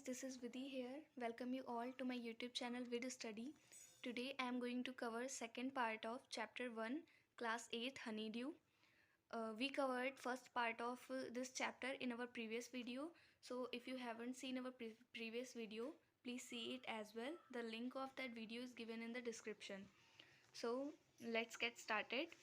this is Vidhi here. Welcome you all to my YouTube channel Vid Study. Today I am going to cover second part of chapter 1, class 8 Honeydew. We covered first part of this chapter in our previous video. So if you haven't seen our previous video, please see it as well. The link of that video is given in the description. So let's get started.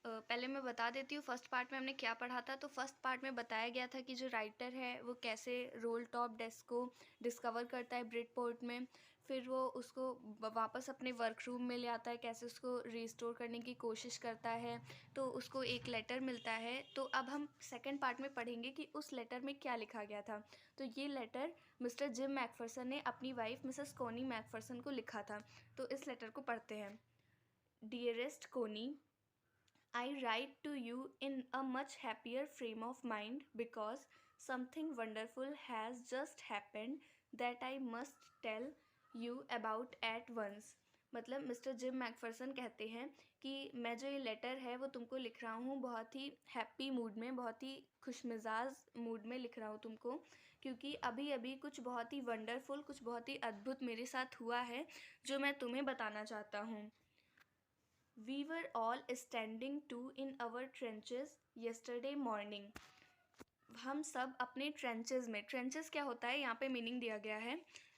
पहले मैं बता देती हूँ first part में हमने क्या पढ़ा था। तो फर्स्ट पार्ट में बताया गया था कि जो राइटर है वो कैसे रोल टॉप डेस्क को डिस्कवर करता है ब्रिडपोर्ट में, फिर वो उसको वापस अपने वर्करूम में ले आता है, कैसे उसको रिस्टोर करने की कोशिश करता है, तो उसको एक लेटर मिलता है। तो अब हम सेकंड पार्ट में पढ़ेंगे कि उस लेटर में क्या लिखा गया था। तो ये लेटर मिस्टर जिम मैकफरसन ने अपनी वाइफ मिसेस कोनी मैकफरसन को लिखा था। तो इस लेटर को पढ़ते हैं। डियरेस्ट कोनी, I write to you in a much happier frame of mind because something wonderful has just happened that I must tell you about at once. मतलब मिस्टर जिम मैकफरसन कहते हैं कि मैं जो ये लेटर है वो तुमको लिख रहा हूँ बहुत ही हैप्पी मूड में, बहुत ही खुशमिजाज मूड में लिख रहा हूँ तुमको, क्योंकि अभी अभी कुछ बहुत ही वंडरफुल, कुछ बहुत ही अद्भुत मेरे साथ हुआ है जो मैं तुम्हें बताना चाहता हूँ। We were all standing to in our trenches yesterday morning. हम सब अपने ट्रेंचेस में, ट्रेंचेस क्या होता है यहाँ पे मीनिंग दिया गया है,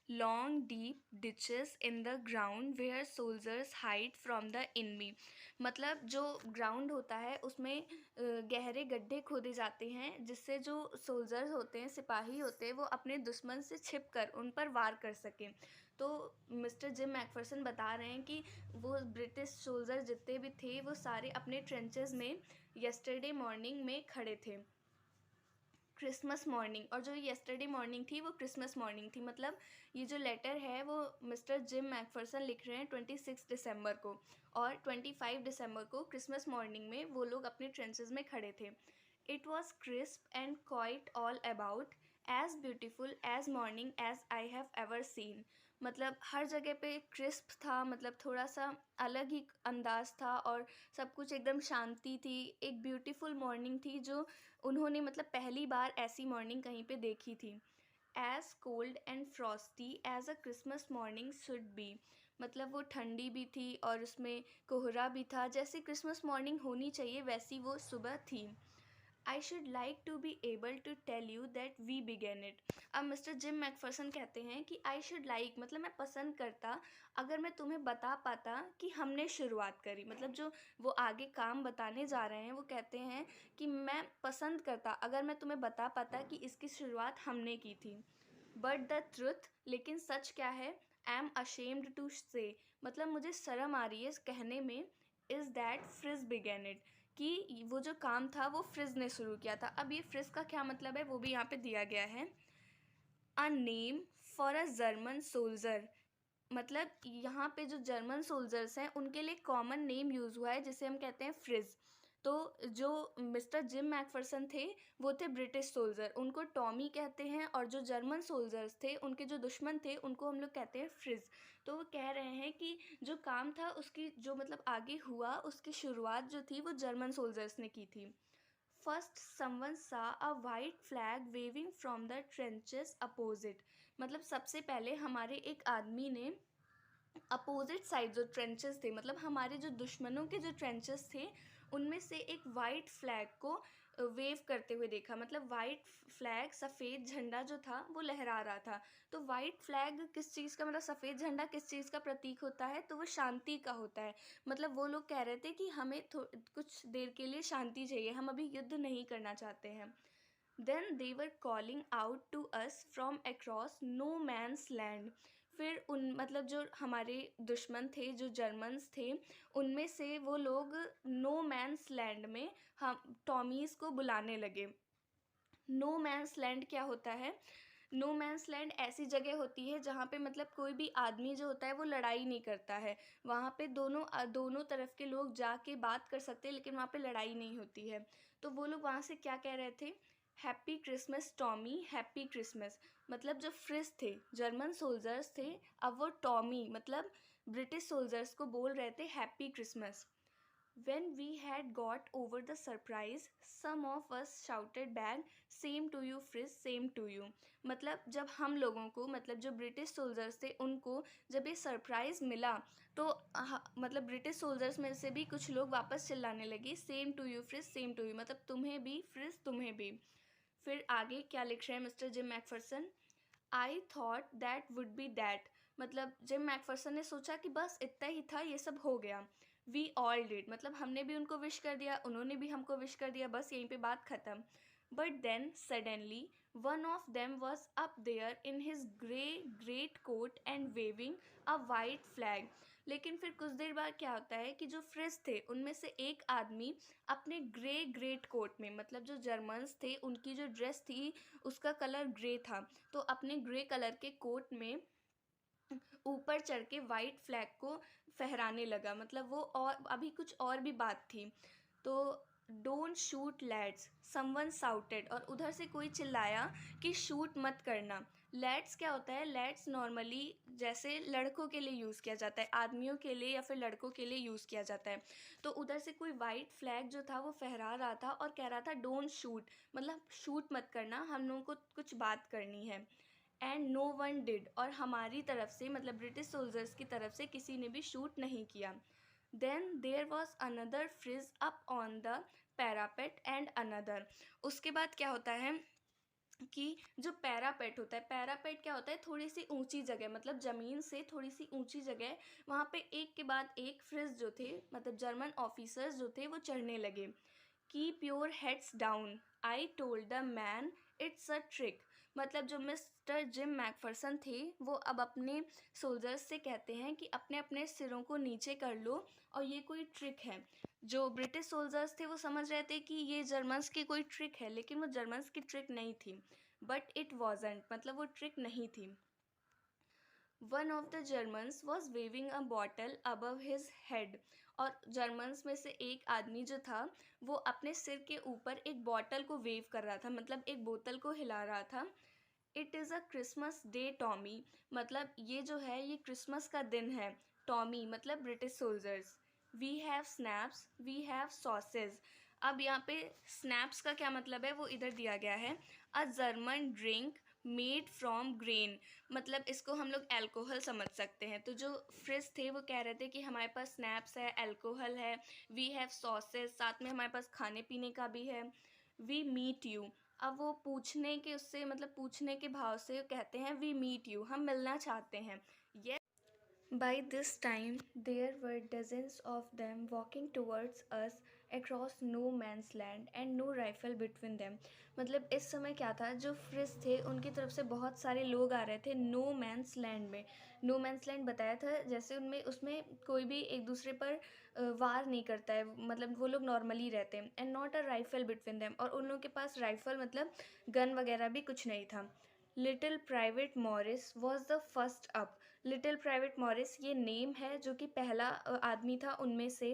long deep ditches in the ground where soldiers hide from the enemy. मतलब जो ग्राउंड होता है उसमें गहरे गड्ढे खोदे जाते हैं जिससे जो सोल्जर्स होते हैं, सिपाही होते हैं, वो अपने दुश्मन से छिप कर उन पर वार कर सकें। तो मिस्टर जिम मैकफरसन बता रहे हैं कि वो ब्रिटिश सोल्जर जितने भी थे वो सारे अपने ट्रेंचेस में यस्टरडे मॉर्निंग में खड़े थे, क्रिसमस मॉर्निंग। और जो येस्टरडे मॉर्निंग थी वो क्रिसमस मॉर्निंग थी। मतलब ये जो लेटर है वो मिस्टर जिम मैकफरसन लिख रहे हैं 26 दिसंबर को, और 25 दिसंबर को क्रिसमस मॉर्निंग में वो लोग अपने ट्रेंचेस में खड़े थे। It was crisp and quite all about as beautiful as morning as I have ever seen. मतलब हर जगह पे क्रिस्प था, मतलब थोड़ा सा अलग ही अंदाज था और सब कुछ एकदम शांति थी। एक ब्यूटीफुल मॉर्निंग थी जो उन्होंने मतलब पहली बार ऐसी मॉर्निंग कहीं पे देखी थी। As cold and frosty as a Christmas morning should be. मतलब वो ठंडी भी थी और उसमें कोहरा भी था, जैसी क्रिसमस मॉर्निंग होनी चाहिए वैसी वो सुबह थी। I should like to be able to tell you that we began it. अब मिस्टर जिम मैकफरसन कहते हैं कि आई शुड लाइक मतलब मैं पसंद करता अगर मैं तुम्हें बता पाता कि हमने शुरुआत करी। मतलब जो वो आगे काम बताने जा रहे हैं वो कहते हैं कि मैं पसंद करता अगर मैं तुम्हें बता पाता कि इसकी शुरुआत हमने की थी। बट द ट्रुथ, लेकिन सच क्या है, आई एम अशेम्ड टू से, मतलब मुझे शर्म आ रही है इस कहने में, is that Fritz began it, कि वो जो काम था वो फ्रिज ने शुरू किया था। अब ये फ्रिज का क्या मतलब है वो भी यहाँ पे दिया गया है। A name for a German soldier, मतलब यहाँ पे जो जर्मन सोल्जर्स हैं उनके लिए कॉमन नेम यूज़ हुआ है जिसे हम कहते हैं फ्रिज। तो जो मिस्टर जिम मैकफरसन थे वो थे ब्रिटिश सोल्जर, उनको टॉमी कहते हैं, और जो जर्मन सोल्जर्स थे उनके जो दुश्मन थे उनको हम लोग कहते हैं फ्रिज। तो वो कह रहे हैं कि जो काम था उसकी जो मतलब आगे हुआ उसकी शुरुआत जो थी वो जर्मन सोल्जर्स ने की थी। First someone saw a white flag waving from the trenches opposite. मतलब सबसे पहले हमारे एक आदमी ने अपोजिट साइड जो ट्रेंचेस थे, मतलब हमारे जो दुश्मनों के जो ट्रेंचेस थे उनमें से एक वाइट फ्लैग को वेव करते हुए देखा। मतलब वाइट फ्लैग, सफ़ेद झंडा जो था वो लहरा रहा था। तो वाइट फ्लैग किस चीज़ का, मतलब सफ़ेद झंडा किस चीज़ का प्रतीक होता है, तो वो शांति का होता है। मतलब वो लोग कह रहे थे कि हमें कुछ देर के लिए शांति चाहिए, हम अभी युद्ध नहीं करना चाहते हैं। Then they were calling out to us from across no man's land. फिर उन मतलब जो हमारे दुश्मन थे, जो जर्मन्स थे, उनमें से वो लोग नो मैन्स लैंड में हम टॉमीज़ को बुलाने लगे। नो मैन्स लैंड क्या होता है? नो मैन्स लैंड ऐसी जगह होती है जहाँ पे मतलब कोई भी आदमी जो होता है वो लड़ाई नहीं करता है। वहाँ पे दोनों तरफ के लोग जाके बात कर सकते हैं लेकिन वहाँ पे लड़ाई नहीं होती है। तो वो लोग वहाँ से क्या कह रहे थे? Happy Christmas Tommy, happy Christmas. मतलब जो फ्रिज थे, जर्मन सोल्जर्स थे, अब वो टॉमी मतलब ब्रिटिश सोल्जर्स को बोल रहे थे happy Christmas. When we had got over the surprise, some of us shouted back, same to you Friz, same to you. मतलब जब हम लोगों को, मतलब जो ब्रिटिश सोल्जर्स थे उनको जब ये सरप्राइज़ मिला, तो मतलब ब्रिटिश सोल्जर्स में से भी कुछ लोग वापस चिल्लाने लगे, same to you Fritz, same to you, मतलब तुम्हें भी फ्रिज, तुम्हें भी। फिर आगे क्या लिख रहे हैं mister Jim McPherson, I thought that would be that, मतलब जिम मैकफरसन ने सोचा कि बस इतना ही था, ये सब हो गया। वी ऑल डिड, मतलब हमने भी उनको विश कर दिया, उन्होंने भी हमको विश कर दिया, बस यहीं पे बात ख़त्म। But then suddenly one of them was up there in his great coat and waving a white flag. लेकिन फिर कुछ देर बाद क्या होता है कि जो फ्रिज थे उनमें से एक आदमी अपने ग्रेट कोट में, मतलब जो जर्मन्स थे उनकी जो ड्रेस थी उसका कलर ग्रे था, तो अपने ग्रे कलर के कोट में ऊपर चढ़ के वाइट फ्लैग को फहराने लगा। मतलब वो, और अभी कुछ और भी बात थी। तो don't shoot lads, someone shouted, और उधर से कोई चिल्लाया कि शूट मत करना। लैड्स क्या होता है, लैड्स नॉर्मली जैसे लड़कों के लिए यूज़ किया जाता है, आदमियों के लिए या फिर लड़कों के लिए यूज़ किया जाता है। तो उधर से कोई वाइट फ्लैग जो था वो फहरा रहा था और कह रहा था डोंट शूट, मतलब शूट मत करना, हम लोगों को कुछ बात करनी है। एंड नो वन डिड, और हमारी तरफ से, मतलब ब्रिटिश सोल्जर्स की तरफ से किसी ने भी शूट नहीं किया। Then there was another Fritz up on the parapet and another. उसके बाद क्या होता है कि जो पैरापेट होता है, पैरापेट क्या होता है, थोड़ी सी ऊंची जगह, मतलब ज़मीन से थोड़ी सी ऊंची जगह, वहाँ पे एक के बाद एक फ्रिज जो थे, मतलब जर्मन ऑफिसर्स जो थे वो चढ़ने लगे। Keep your heads down, I told the man, it's a trick. मतलब जो मिस्टर जिम मैकफरसन थे वो अब अपने सोल्जर्स से कहते हैं कि अपने अपने सिरों को नीचे कर लो और ये कोई ट्रिक है। जो ब्रिटिश सोल्जर्स थे वो समझ रहे थे कि ये जर्मन्स की कोई ट्रिक है, लेकिन वो जर्मन्स की ट्रिक नहीं थी। बट इट वॉजंट, मतलब वो ट्रिक नहीं थी। One of the Germans was waving a bottle above his head, और जर्मन्स में से एक आदमी जो था वो अपने सिर के ऊपर एक बॉटल को वेव कर रहा था, मतलब एक बोतल को हिला रहा था। It is a Christmas day Tommy, मतलब ये जो है ये क्रिसमस का दिन है। टॉमी मतलब British soldiers. We have schnapps, we have sausage. अब यहाँ पे स्नैप्स का क्या मतलब है वो इधर दिया गया है, a German drink made from grain, मतलब इसको हम लोग अल्कोहल समझ सकते हैं। तो जो फ्रिज थे वो कह रहे थे कि हमारे पास स्नैप्स है, अल्कोहल है, वी हैव सॉसेज, साथ में हमारे पास खाने पीने का भी है। वी मीट यू, अब वो पूछने के उससे, मतलब पूछने के भाव से कहते हैं वी मीट यू, हम मिलना चाहते हैं। ये By this time, there were dozens of them walking towards us across no man's land and no rifle between them. मतलब इस समय क्या था, जो फ्रिज थे उनकी तरफ से बहुत सारे लोग आ रहे थे नो मैंस लैंड में। नो मैंस लैंड बताया था जैसे उनमें, उसमें कोई भी एक दूसरे पर वार नहीं करता है, मतलब वो लोग नॉर्मली रहते हैं। And not a rifle between them, और उन लोगों के पास राइफल मतलब गन वगैरह भी कुछ नहीं था। Little private Morris was the first up. Little private Morris ये नेम है जो कि पहला आदमी था उनमें से।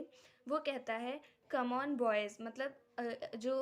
वो कहता है कम ऑन बॉयज़, मतलब जो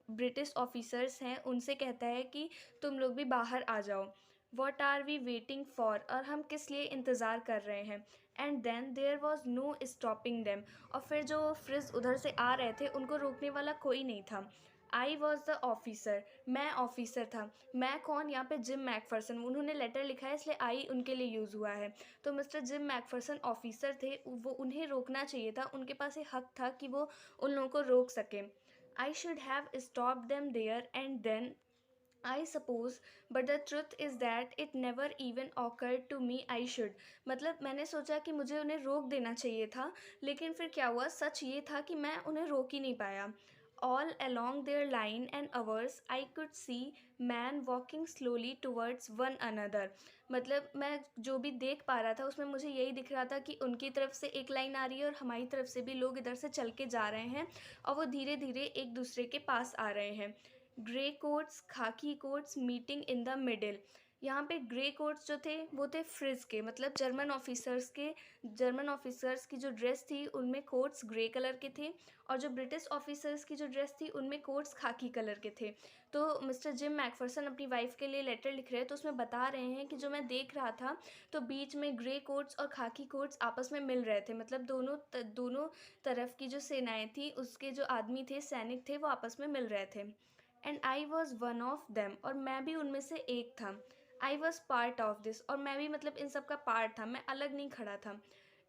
ब्रिटिश ऑफिसर्स हैं उनसे कहता है कि तुम लोग भी बाहर आ जाओ। What are we waiting for, और हम किस लिए इंतज़ार कर रहे हैं। And then there was no stopping them, और फिर जो फ्रिज उधर से आ रहे थे उनको रोकने वाला कोई नहीं था। आई वॉज द ऑफिसर, मैं ऑफिसर था। मैं कौन, यहाँ पे जिम मैकफरसन, उन्होंने लेटर लिखा है इसलिए आई उनके लिए यूज़ हुआ है। तो मिस्टर जिम मैकफरसन ऑफिसर थे, वो उन्हें रोकना चाहिए था, उनके पास ये हक था कि वो उन लोगों को रोक सकें। I should have stop them there and then I suppose, but the truth is that it never even occurred to me I should, मतलब मैंने सोचा कि मुझे उन्हें रोक देना चाहिए था, लेकिन फिर क्या हुआ, सच ये था कि मैं उन्हें रोक ही नहीं पाया। All along their line and ours I could see man walking slowly towards one another, मतलब मैं जो भी देख पा रहा था उसमें मुझे यही दिख रहा था कि उनकी तरफ से एक लाइन आ रही है और हमारी तरफ से भी लोग इधर से चल के जा रहे हैं और वो धीरे धीरे एक दूसरे के पास आ रहे हैं। ग्रे कोट्स, खाकी quotes meeting in the middle, यहाँ पे ग्रे कोट्स जो थे वो थे फ्रिज के, मतलब जर्मन ऑफिसर्स की जो ड्रेस थी उनमें कोट्स ग्रे कलर के थे, और जो ब्रिटिश ऑफिसर्स की जो ड्रेस थी उनमें कोट्स खाकी कलर के थे। तो मिस्टर जिम मैकफरसन अपनी वाइफ के लिए लेटर लिख रहे हैं, तो उसमें बता रहे हैं कि जो मैं देख रहा था तो बीच में ग्रे कोट्स और खाकी कोट्स आपस में मिल रहे थे, मतलब दोनों तरफ की जो सेनाएं थी उसके जो आदमी थे, सैनिक थे, वो आपस में मिल रहे थे। And I was one of them, और मैं भी उनमें से एक था। I was part of this, और मैं भी मतलब इन सब का पार्ट था, मैं अलग नहीं खड़ा था।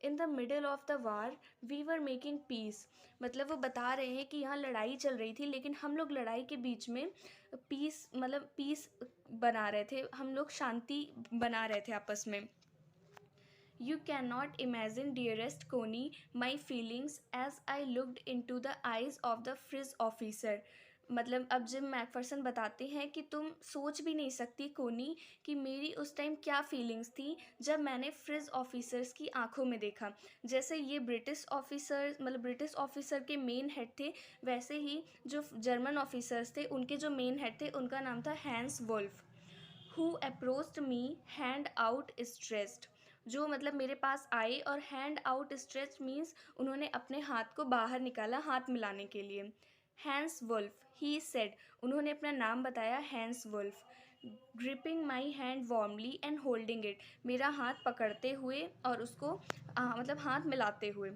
In the middle of the war we were making peace, मतलब वो बता रहे हैं कि यहाँ लड़ाई चल रही थी लेकिन हम लोग लड़ाई के बीच में पीस बना रहे थे, हम लोग शांति बना रहे थे आपस में। You cannot imagine, dearest Connie, my feelings as I looked into the eyes of the frizz officer. मतलब अब जिम मैकफरसन बताते हैं कि तुम सोच भी नहीं सकती कोनी कि मेरी उस टाइम क्या फीलिंग्स थी जब मैंने फ्रिज ऑफिसर्स की आंखों में देखा। जैसे ये ब्रिटिश ऑफिसर के मेन हेड थे, वैसे ही जो जर्मन ऑफिसर्स थे उनके जो मेन हेड थे उनका नाम था Hans Wolf. Who approached me hand outstretched, जो मतलब मेरे पास आए, और हैंड आउट स्ट्रेच मीन्स उन्होंने अपने हाथ को बाहर निकाला हाथ मिलाने के लिए। हैंस वुल्फ ही सेड, उन्होंने अपना नाम बताया Hans Wolf. Gripping my hand warmly and holding it, मेरा हाथ पकड़ते हुए और उसको मतलब हाथ मिलाते हुए।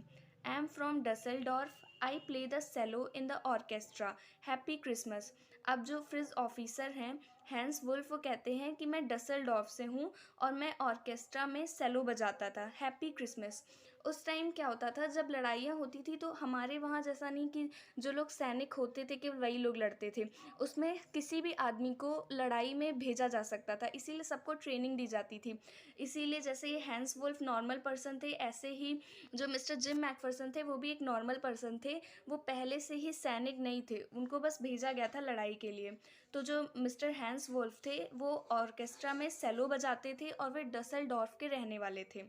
I am from Dusseldorf, I play the cello in the orchestra, happy Christmas. अब जो फ्रिज ऑफिसर हैं हैंस वुल्फ, वो कहते हैं कि मैं डसेलडॉर्फ से हूँ और मैं ऑर्केस्ट्रा में सेलो बजाता था, हैप्पी क्रिसमस। उस टाइम क्या होता था जब लड़ाइयाँ होती थी तो हमारे वहाँ जैसा नहीं कि जो लोग सैनिक होते थे कि वही लोग लड़ते थे, उसमें किसी भी आदमी को लड़ाई में भेजा जा सकता था, इसीलिए सबको ट्रेनिंग दी जाती थी। इसीलिए जैसे ये हैंस वुल्फ नॉर्मल पर्सन थे, ऐसे ही जो मिस्टर जिम मैकफरसन थे वो भी एक नॉर्मल पर्सन थे, वो पहले से ही सैनिक नहीं थे, उनको बस भेजा गया था लड़ाई के लिए। तो जो मिस्टर हैंस वुल्फ थे वो ऑर्केस्ट्रा में सेलो बजाते थे और वे डसेलडॉर्फ के रहने वाले थे।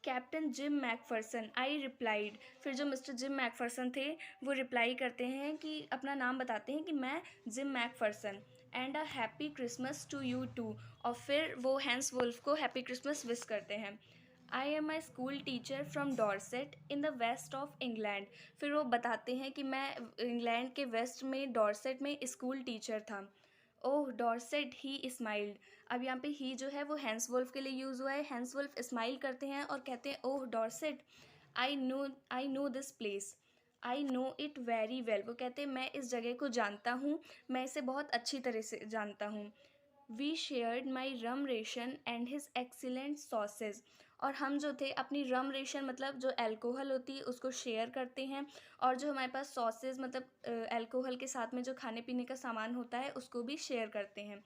Captain gym McPherson, I replied, फिर जो मिस्टर जिम मैकफरसन थे वो रिप्लाई करते हैं कि अपना नाम बताते हैं कि मैं Jim McPherson, and a happy Christmas to you too, और फिर वो हैंस वुल्फ को हैप्पी क्रिसमस विश करते हैं। I am a school teacher from Dorset in the west of England, फिर वो बताते हैं कि मैं इंग्लैंड के वेस्ट में डॉर्सेट में स्कूल टीचर था। ओह डॉर्सेट, ही स्माइल्ड, अब यहाँ पे ही जो है वो हैंस वुल्फ के लिए यूज़ हुआ है, हैंस वुल्फ स्माइल करते हैं और कहते हैं oh Dorset, I know this place, I know it very well, वो कहते हैं मैं इस जगह को जानता हूँ, मैं इसे बहुत अच्छी तरह से जानता हूँ। We shared my rum ration and his excellent sausage, और हम जो थे अपनी रम रेशन मतलब जो अल्कोहल होती है उसको शेयर करते हैं, और जो हमारे पास सॉसेज मतलब अल्कोहल के साथ में जो खाने पीने का सामान होता है उसको भी शेयर करते हैं।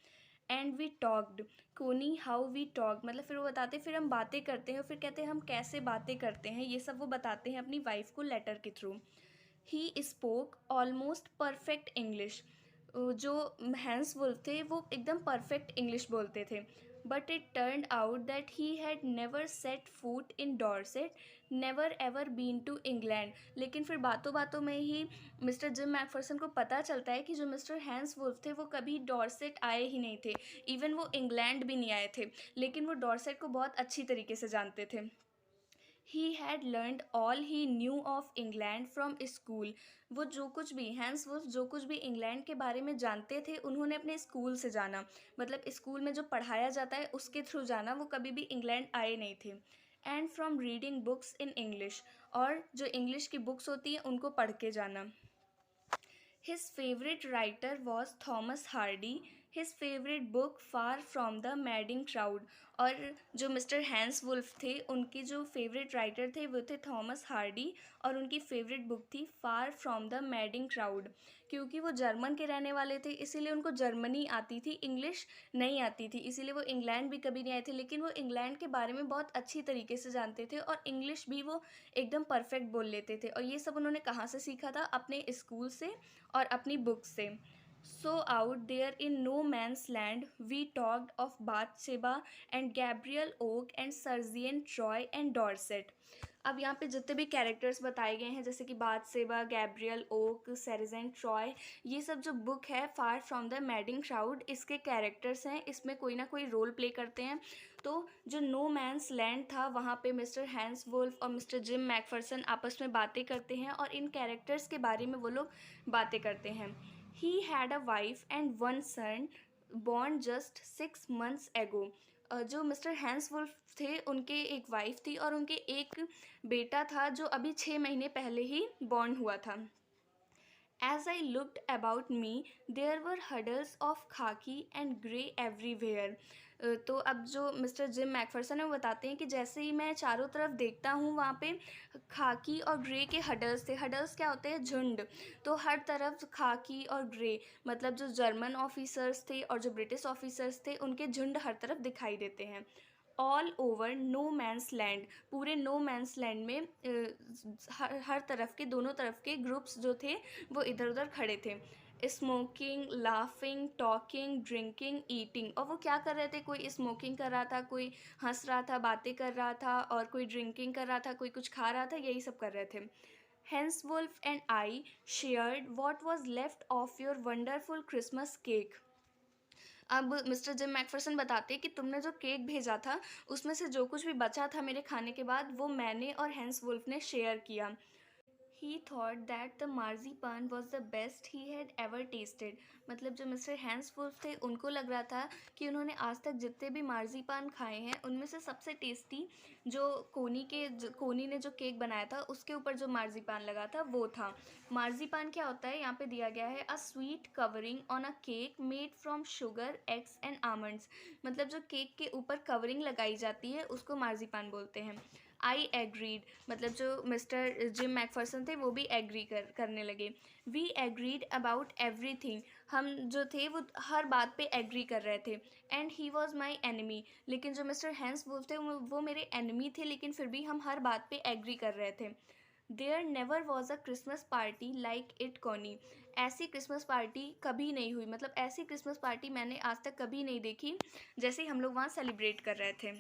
एंड वी टॉक्ड, कोनी हाउ वी टॉक, मतलब फिर वो बताते फिर हम बातें करते हैं, फिर कहते हैं हम कैसे बातें करते हैं, ये सब वो बताते हैं अपनी वाइफ को लेटर के through. He spoke almost perfect English, जो हैंस वुल्फ थे वो एकदम परफेक्ट इंग्लिश बोलते थे। But it turn out that he had never set foot in Dorset, never ever been to England, लेकिन फिर बातों बातों में ही मिस्टर जिम मैकफरसन को पता चलता है कि जो मिस्टर हैंस वुल्फ थे वो कभी डॉर्सेट आए ही नहीं थे, इवन वो इंग्लैंड भी नहीं आए थे, लेकिन वो डॉर्सेट को बहुत अच्छी तरीके से जानते थे। He had learned all he new of England from school, वो जो कुछ भी हैंस वुल्फ जो कुछ भी इंग्लैंड के बारे में जानते थे उन्होंने अपने स्कूल से जाना, मतलब स्कूल में जो पढ़ाया जाता है उसके थ्रू जाना, वो कभी भी इंग्लैंड आए नहीं थे। And from reading books in English, और जो इंग्लिश की बुक्स होती हैं उनको पढ़ के जाना। His favorite writer was Thomas Hardy. His favorite book Far from the Madding Crowd. और जो मिस्टर हैंस वुल्फ थे उनके जो फेवरेट राइटर थे वो थे थॉमस हार्डी, और उनकी फेवरेट बुक थी far from the madding crowd. क्योंकि वो जर्मन के रहने वाले थे इसीलिए उनको जर्मनी आती थी, इंग्लिश नहीं आती थी, इसीलिए वो इंग्लैंड भी कभी नहीं आए थे, लेकिन वो इंग्लैंड के बारे में बहुत अच्छी तरीके से जानते थे और इंग्लिश भी वो एकदम परफेक्ट बोल लेते थे। और ये सब उन्होंने कहाँ से सीखा था? अपने स्कूल से और अपनी बुक से। So out there in no man's land we talked of Bathsheba and Gabriel Oak and Sergeant Troy and Dorset. अब यहाँ पे जितने भी कैरेक्टर्स बताए गए हैं जैसे कि बाथसेबा, गैब्रियल, ओक, सेरेजेंट, ट्रॉय, ये सब जो बुक है far from the madding crowd, इसके कैरेक्टर्स हैं, इसमें कोई ना कोई रोल प्ले करते हैं। तो जो नो मैंस लैंड था वहाँ पे मिस्टर हैंस वुल्फ और मिस्टर जिम मैकफरसन आपस में बातें करते हैं और इन कैरेक्टर्स के बारे में वो लोग बातें करते हैं। He had a wife and one son born just 6 months एगो। जो मिस्टर हैंस वुल्फ थे उनके एक वाइफ थी और उनके एक बेटा था जो अभी 6 महीने पहले ही बॉर्न हुआ था। As I looked about me, there were huddles of khaki and grey everywhere. तो अब जो मिस्टर जिम मैकफरसन है वो बताते हैं कि जैसे ही मैं चारों तरफ देखता हूँ वहाँ पे खाकी और ग्रे के हडल्स थे। हडल्स क्या होते हैं? झुंड। तो हर तरफ खाकी और ग्रे मतलब जो जर्मन ऑफिसर्स थे और जो ब्रिटिश ऑफिसर्स थे उनके झुंड हर तरफ दिखाई देते हैं। All over no man's land, पूरे नो मैंस लैंड में हर तरफ के, दोनों तरफ के ग्रुप्स जो थे वो इधर उधर खड़े थे। Smoking, laughing, talking, drinking, eating. और वो क्या कर रहे थे? कोई स्मोकिंग कर रहा था, कोई हंस रहा था, बातें कर रहा था, और कोई ड्रिंकिंग कर रहा था, कोई कुछ खा रहा था, यही सब कर रहे थे। Hans Wolf and I shared what was left of your wonderful Christmas cake. अब मिस्टर जिम मैकफरसन बताते कि तुमने जो केक भेजा था उसमें से जो कुछ भी बचा था मेरे खाने के बाद वो मैंने और हैंस वुल्फ ने शेयर किया। He thought that the marzipan was the best he had ever tasted. मतलब जो मिस्टर हैंस वुल्फ थे उनको लग रहा था कि उन्होंने आज तक जितने भी मार्जीपान खाए हैं उनमें से सबसे टेस्टी जो कोनी ने जो केक बनाया था उसके ऊपर जो मार्जीपान लगा था वो था। मार्जीपान क्या होता है? यहाँ पे दिया गया है, a sweet covering on a cake made from sugar, eggs and almonds. मतलब जो केक के ऊपर कवरिंग लगाई जाती है उसको मार्जीपान बोलते हैं। आई एग्रीड, मतलब जो मिस्टर जिम मैकफरसन थे वो भी एग्री करने लगे। वी एग्रीड अबाउट एवरीथिंग, हम जो थे वो हर बात पे एग्री कर रहे थे। And he was my enemy, लेकिन जो मिस्टर हैंस वुल्फ थे वो मेरे एनिमी थे, लेकिन फिर भी हम हर बात पे एग्री कर रहे थे। There never was a Christmas party like it Connie. ऐसी क्रिसमस पार्टी कभी नहीं हुई, मतलब ऐसी क्रिसमस पार्टी मैंने आज तक कभी नहीं देखी जैसे हम लोग वहाँ सेलिब्रेट कर रहे थे।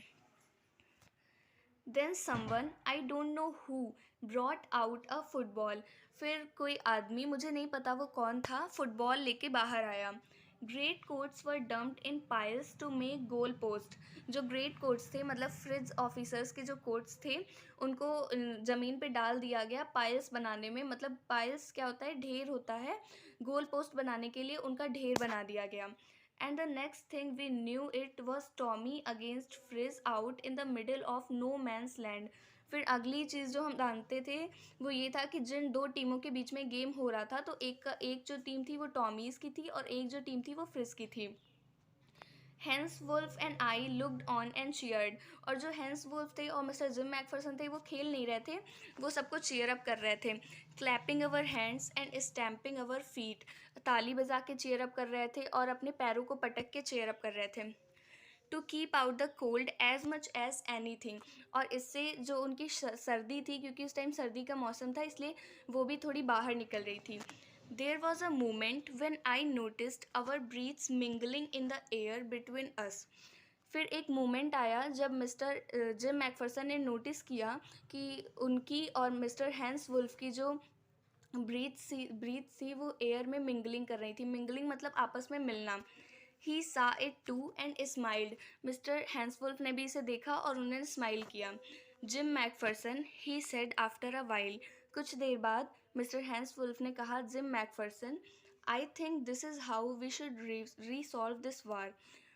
Then someone, I don't know who, brought out a football. फिर कोई आदमी, मुझे नहीं पता वो कौन था, फुटबॉल लेके बाहर आया। Great coats were dumped in piles to make goal post. जो ग्रेट कोट्स थे मतलब फ्रिज ऑफिसर्स के जो कोट्स थे उनको ज़मीन पे डाल दिया गया पाइल्स बनाने में। मतलब पाइल्स क्या होता है? ढेर होता है। गोल पोस्ट बनाने के लिए उनका ढेर बना दिया गया। And the next thing we knew it was Tommy against Frizz out in the middle of no man's land. फिर अगली चीज़ जो हम जानते थे वो ये था कि जिन दो टीमों के बीच में गेम हो रहा था तो एक जो टीम थी वो टॉमीज़ की थी और एक जो टीम थी वो फ्रिज की थी। Hans Wolf and I looked on and cheered. और जो हैंस वुल्फ थे और मिस्टर जिम मैकफरसन थे वो खेल नहीं रहे थे, वो सबको चीयर अप कर रहे थे। Clapping our hands and stamping our feet, ताली बजा के चीयर अप कर रहे थे और अपने पैरों को पटक के चीयर अप कर रहे थे। To keep out the cold as much as anything, और इससे जो उनकी सर्दी थी, क्योंकि उस टाइम सर्दी का मौसम था इसलिए वो भी थोड़ी बाहर निकल रही थी। There was a moment when I noticed our breaths mingling in the air between us. फिर एक मोमेंट आया जब मिस्टर जिम मैकफरसन ने नोटिस किया कि उनकी और मिस्टर हैंस वुल्फ की जो ब्रीथ थी वो एयर में मिंगलिंग कर रही थी। मिंगलिंग मतलब आपस में मिलना। He saw it too and smiled, mister Hanswolf ने भी इसे देखा और उन्होंने स्माइल किया। Jim McPherson, he said after a while, कुछ देर बाद मिस्टर हैंसवुल्फ ने कहा, Jim McPherson, I think this is how we should resolve this war.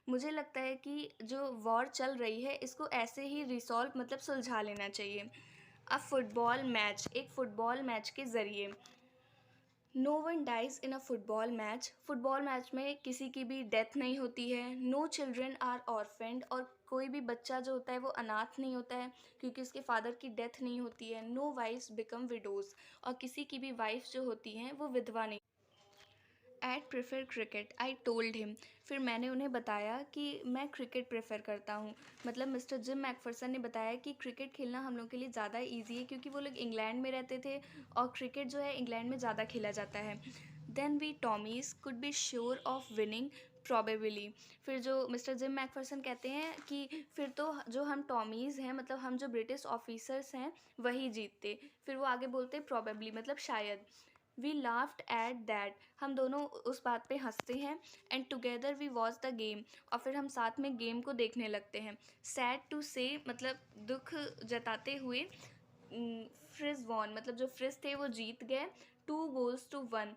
मुझे लगता है कि जो वॉर चल रही है इसको ऐसे ही रिसॉल्व मतलब सुलझा लेना चाहिए। अ फुटबॉल मैच, एक फुटबॉल मैच के ज़रिए। No one dies in a football match, football match में किसी की भी डेथ नहीं होती है। नो चिल्ड्रेन आर ऑर्फेंड, और कोई भी बच्चा जो होता है वो अनाथ नहीं होता है क्योंकि उसके फादर की डेथ नहीं होती है। नो वाइफ्स बिकम विडोज, और किसी की भी वाइफ जो होती हैं वो विधवा नहीं। I'd prefer cricket, I told him, फिर मैंने उन्हें बताया कि मैं क्रिकेट प्रेफर करता हूँ। मतलब मिस्टर जिम मैकफरसन ने बताया कि क्रिकेट खेलना हम लोग के लिए ज़्यादा ईजी है क्योंकि वो लोग इंग्लैंड में रहते थे और क्रिकेट जो है इंग्लैंड में ज़्यादा खेला जाता है। Then we Tommies could be sure of winning probably। फिर जो मिस्टर जिम मैकफर्सन कहते हैं कि फिर तो जो हम टॉमीज़ हैं, मतलब हम जो ब्रिटिश ऑफिसर्स हैं, वही जीतते। फिर वो आगे बोलते probably मतलब शायद। वी लाफ्ड एट दैट, हम दोनों उस बात पे हंसते हैं। And together we watch the game, और फिर हम साथ में गेम को देखने लगते हैं। सैड टू से मतलब दुख जताते हुए, फ्रिज वॉन मतलब जो फ्रिज थे वो जीत गए 2-1।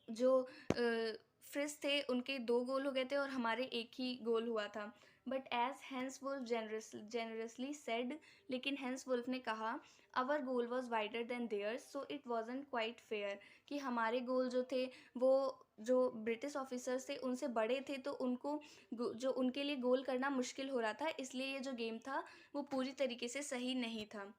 जो फ्रिज थे उनके 2 गोल हो गए थे और हमारे एक ही गोल हुआ था। But as Hans Wolf generously said, लेकिन हैंस वुल्फ ने कहा our goal was wider than theirs so it wasn't quite fair, कि हमारे गोल जो थे वो जो ब्रिटिश ऑफिसर्स थे उनसे बड़े थे, तो उनको जो उनके लिए गोल करना मुश्किल हो रहा था, इसलिए ये जो गेम था वो पूरी तरीके से सही नहीं था।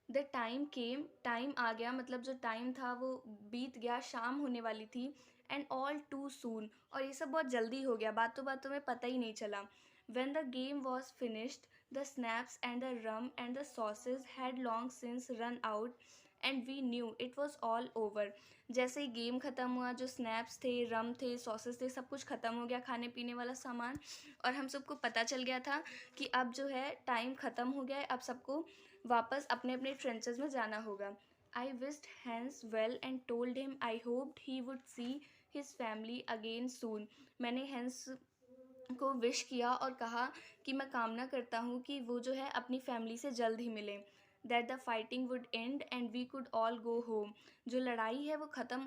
द टाइम केम, टाइम आ गया मतलब जो टाइम था वो बीत गया, शाम होने वाली थी। एंड ऑल टू सून, और ये सब बहुत जल्दी हो गया, बातों बातों में पता ही नहीं चला। When the game was finished the schnapps and the rum and the sausage had long since run out and we knew it was all over. जैसे ही गेम ख़त्म हुआ, जो स्नैप्स थे, रम थे, सॉसेस थे, सब कुछ ख़त्म हो गया, खाने पीने वाला सामान, और हम सबको पता चल गया था कि अब जो है टाइम ख़त्म हो गया है, अब सबको वापस अपने अपने ट्रेंचेस में जाना होगा। I wished Hans well and told him I hoped he would see his family again soon. मैंने हैंस को विश किया और कहा कि मैं कामना करता हूँ कि वो जो है अपनी फैमिली से जल्द ही मिले। That the fighting would end and we could all go home, जो लड़ाई है वो ख़त्म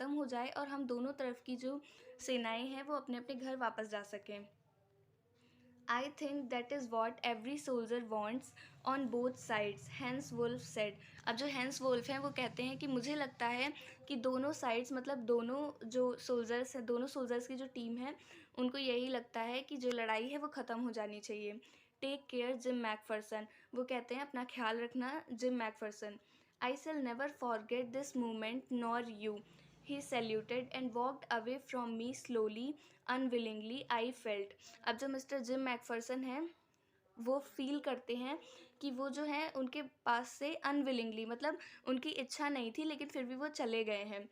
हो जाए और हम दोनों तरफ की जो सेनाएं हैं वो अपने अपने घर वापस जा सकें। I think that is what every soldier wants on both sides, Hans Wolf said. अब जो हैंस वुल्फ हैं वो कहते हैं कि मुझे लगता है कि दोनों साइड्स मतलब दोनों जो सोल्जर्स हैं, दोनों सोल्जर्स की जो टीम है, उनको यही लगता है कि जो लड़ाई है वो ख़त्म हो जानी चाहिए। टेक केयर जिम मैकफर्सन, वो कहते हैं अपना ख्याल रखना gym Macpherson. I shall never forget this moment nor you, he saluted and walked away from me slowly unwillingly I felt. अब जो मिस्टर जिम मैकफर्सन हैं वो फील करते हैं कि वो जो है उनके पास से अनविलिंगली मतलब उनकी इच्छा नहीं थी, लेकिन फिर भी वो चले गए हैं।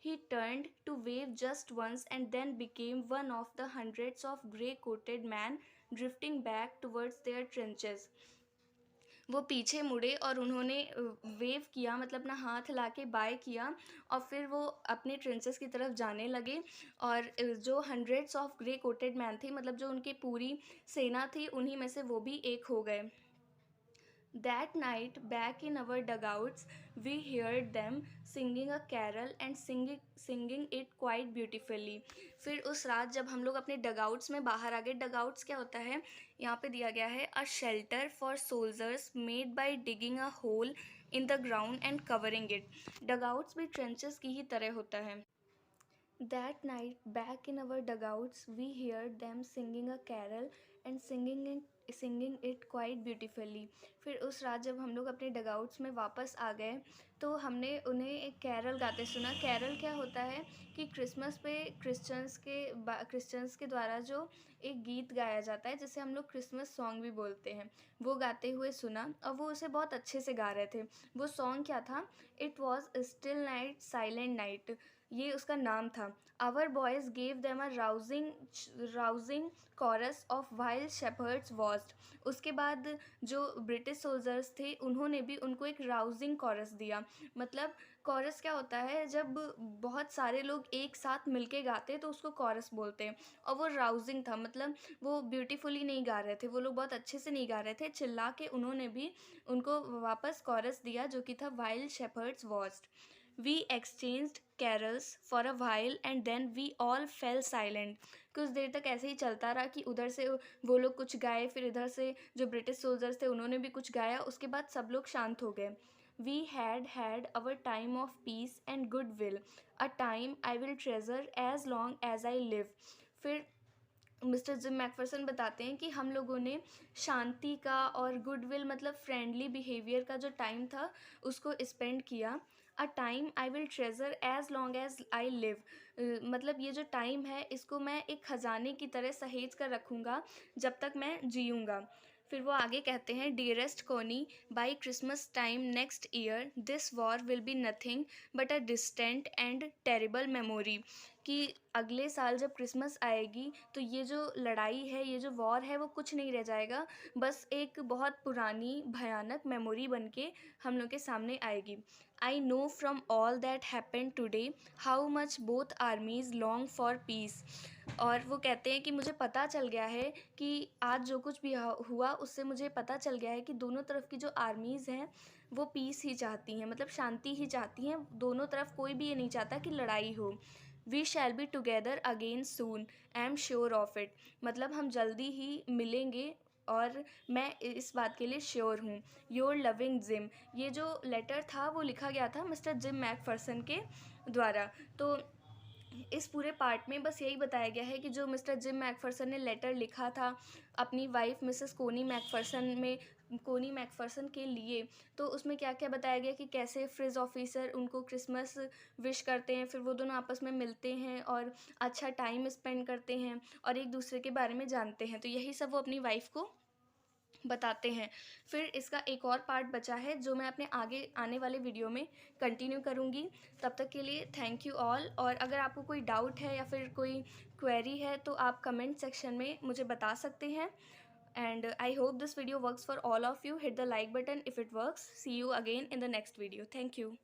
He turned to wave just once and then became one of the hundreds of grey coated man drifting back towards their trenches. वो पीछे मुड़े और उन्होंने वेव किया मतलब अपना हाथ ला के बाय किया, और फिर वो अपने ट्रेंचेस की तरफ जाने लगे। और जो hundreds of grey coated man थे मतलब जो उनकी पूरी सेना थी, उन्हीं में से वो भी एक हो गए। That night, back in our dugouts, we heard them singing a carol and singing it quite beautifully. फिर उस रात जब हम लोग अपने डगआउट्स में बाहर आ गए, डगआउट्स क्या होता है यहाँ पे दिया गया है, a shelter for soldiers made by digging a hole in the ground and covering it. Dugouts भी ट्रेंचेस की ही तरह होता है। That night, back in our dugouts, we heard them singing a carol and singing it quite beautifully. फिर उस रात जब हम लोग अपने डगआउट्स में वापस आ गए तो हमने उन्हें एक कैरल गाते सुना। कैरल क्या होता है कि क्रिसमस पे क्रिश्चियंस के द्वारा जो एक गीत गाया जाता है जिसे हम लोग क्रिसमस सॉन्ग भी बोलते हैं, वो गाते हुए सुना, और वो उसे बहुत अच्छे से गा रहे थे। वो सॉन्ग क्या था? It was still night silent night, ये उसका नाम था। Our boys gave them a rousing chorus of wild shepherds watched. उसके बाद जो ब्रिटिश सोल्जर्स थे उन्होंने भी उनको एक राउजिंग कॉरस दिया। मतलब कॉरस क्या होता है? जब बहुत सारे लोग एक साथ मिलके गाते तो उसको कॉरस बोलते हैं। और वो राउजिंग था मतलब वो ब्यूटीफुली नहीं गा रहे थे, वो लोग बहुत अच्छे से नहीं गा रहे थे, चिल्ला के उन्होंने भी उनको वापस कॉरस दिया जो कि था wild shepherds watched. We exchanged carols for a while and then we all fell silent. कुछ देर तक ऐसे ही चलता रहा कि उधर से वो लोग कुछ गाए, फिर इधर से जो ब्रिटिश सोल्जर्स थे उन्होंने भी कुछ गाया, उसके बाद सब लोग शांत हो गए। We had our time of peace and goodwill, a time I will treasure as long as I live. फिर मिस्टर जिम मैकफर्सन बताते हैं कि हम लोगों ने शांति का और गुडविल मतलब फ्रेंडली बिहेवियर का जो टाइम था उसको स्पेंड किया। A time I will treasure as long as I live, मतलब ये जो टाइम है इसको मैं एक ख़जाने की तरह सहेज कर रखूँगा जब तक मैं जीऊँगा। फिर वो आगे कहते हैं, डियरेस्ट कोनी, by Christmas time next year this war will be nothing but a distant and terrible memory, कि अगले साल जब क्रिसमस आएगी तो ये जो लड़ाई है, ये जो वॉर है, वो कुछ नहीं रह जाएगा, बस एक बहुत पुरानी भयानक मेमोरी बन के हम लोग के सामने आएगी। I know from all that happen today how much both armies long for piece. और वो कहते हैं कि मुझे पता चल गया है कि आज जो कुछ भी हुआ उससे मुझे पता चल गया है कि दोनों तरफ की जो आर्मीज़ हैं वो पीस ही चाहती हैं, मतलब शांति ही चाहती हैं। दोनों तरफ कोई भी ये नहीं चाहता कि लड़ाई हो। We shall be together again soon, I am sure of it. मतलब हम जल्दी ही मिलेंगे और मैं इस बात के लिए श्योर हूँ। Your loving gym. ये जो लेटर था वो लिखा गया था मिस्टर जिम मैकफर्सन के द्वारा। तो इस पूरे पार्ट में बस यही बताया गया है कि जो मिस्टर जिम मैकफर्सन ने लेटर लिखा था अपनी वाइफ मिसेस कोनी मैकफर्सन के लिए, तो उसमें क्या क्या बताया गया कि कैसे फ्रिज ऑफिसर उनको क्रिसमस विश करते हैं, फिर वो दोनों आपस में मिलते हैं और अच्छा टाइम स्पेंड करते हैं और एक दूसरे के बारे में जानते हैं। तो यही सब वो अपनी वाइफ को बताते हैं। फिर इसका एक और पार्ट बचा है जो मैं अपने आगे आने वाले वीडियो में कंटिन्यू करूँगी। तब तक के लिए थैंक यू ऑल। और अगर आपको कोई डाउट है या फिर कोई क्वेरी है तो आप कमेंट सेक्शन में मुझे बता सकते हैं। And I hope this video works for all of you. Hit the like button if it works. See you again in the next video. Thank you.